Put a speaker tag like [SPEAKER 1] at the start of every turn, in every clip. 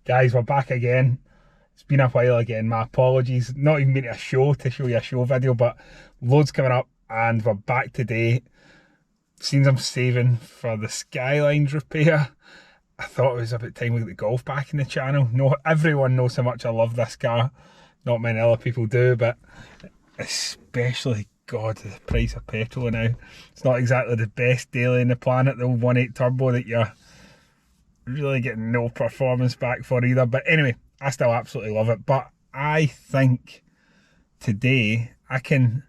[SPEAKER 1] Guys, we're back again. It's been a while again, my apologies. Not even been to a show to show you a show video, but loads coming up and we're back today. Seems I'm saving for the Skylines repair. I thought it was about time we got the Golf back in the channel. No, everyone knows how much I love this car. Not many other people do, but especially, God, the price of petrol now. It's not exactly the best daily on the planet, the 1.8 turbo that you're really getting no performance back for either. But anyway, I still absolutely love it. But I think today I'm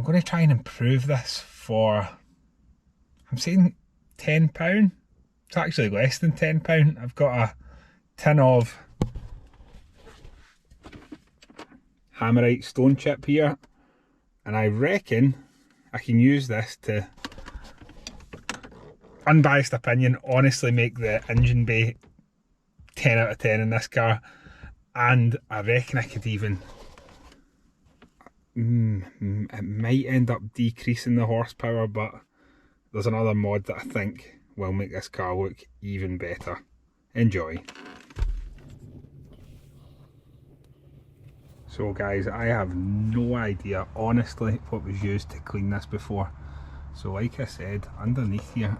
[SPEAKER 1] going to try and improve this for, I'm saying £10. It's actually less than £10. I've got a tin of Hammerite stone chip here, and I reckon I can use this to, unbiased opinion, honestly make the engine bay 10 out of 10 in this car. And I reckon I could even, it might end up decreasing the horsepower, but there's another mod that I think will make this car look even better. Enjoy. So guys, I have no idea honestly what was used to clean this before. So like I said, underneath here,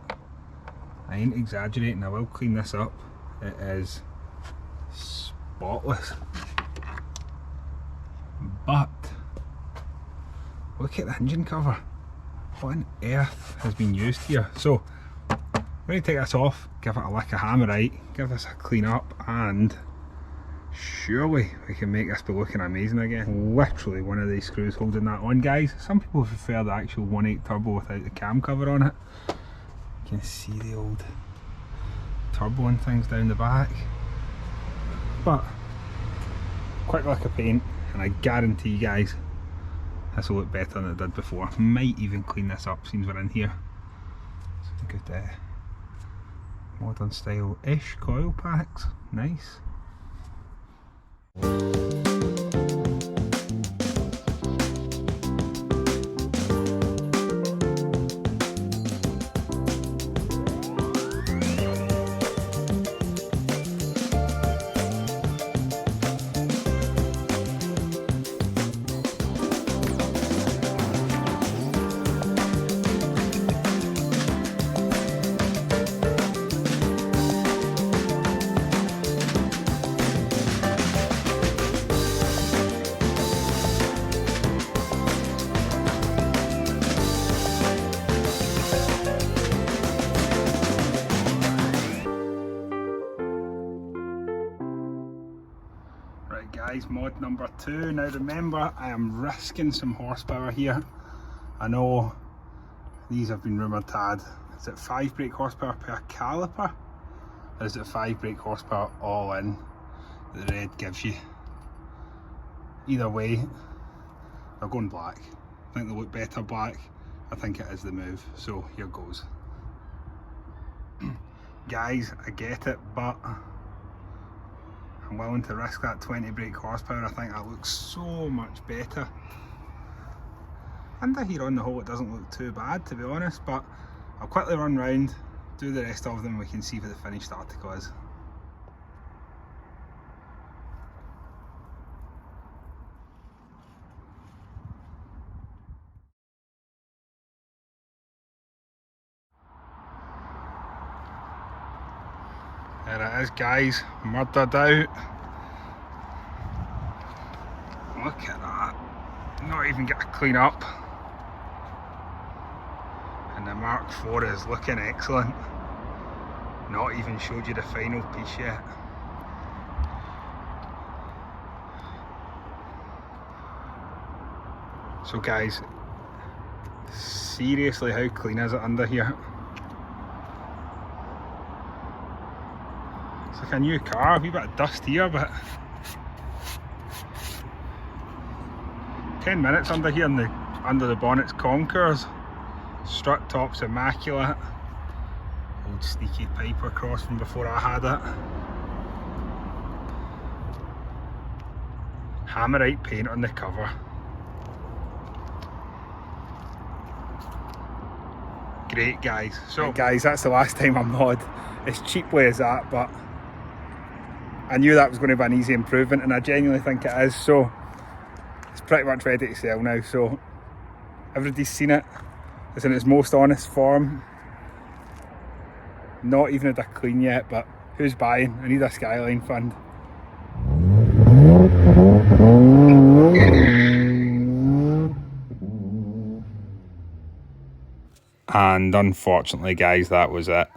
[SPEAKER 1] I ain't exaggerating, I will clean this up. It is spotless. But look at the engine cover. What on earth has been used here? So I'm going to take this off, give it a lick of Hammerite, give this a clean up, and surely we can make this be looking amazing again. Literally one of these screws holding that on, guys. Some people prefer the actual 1.8 turbo without the cam cover on it. You can see the old turbo and things down the back. But quick lick of paint and I guarantee you guys this will look better than it did before. Might even clean this up since we're in here. Some good modern style-ish coil packs. Nice. Right guys, mod number 2. Now remember, I am risking some horsepower here. I know these have been rumoured to add, is it 5 brake horsepower per caliper? Or is it 5 brake horsepower all in that the red gives you? Either way, they're going black. I think they look better black. I think it is the move, so here goes. Guys, I get it, but I'm willing to risk that 20 brake horsepower. I think that looks so much better. Under here on the whole it doesn't look too bad, to be honest, but I'll quickly run round, do the rest of them, and we can see what the finished article is. There it is guys, murdered out. Look at that, not even get a clean up. And the Mk4 is looking excellent. Not even showed you the final piece yet. So guys, seriously, how clean is it under here? It's like a new car, a wee bit of dust here, but 10 minutes under here and under the bonnet's conkers. Strut top's immaculate. Old sneaky Piper cross from before I had it. Hammerite paint on the cover. Great guys. So guys, that's the last time I mod as cheaply as that, but I knew that was going to be an easy improvement, and I genuinely think it is. So it's pretty much ready to sell now. So everybody's seen it. It's in its most honest form. Not even had a clean yet, but who's buying? I need a Skyline fund. And unfortunately, guys, that was it.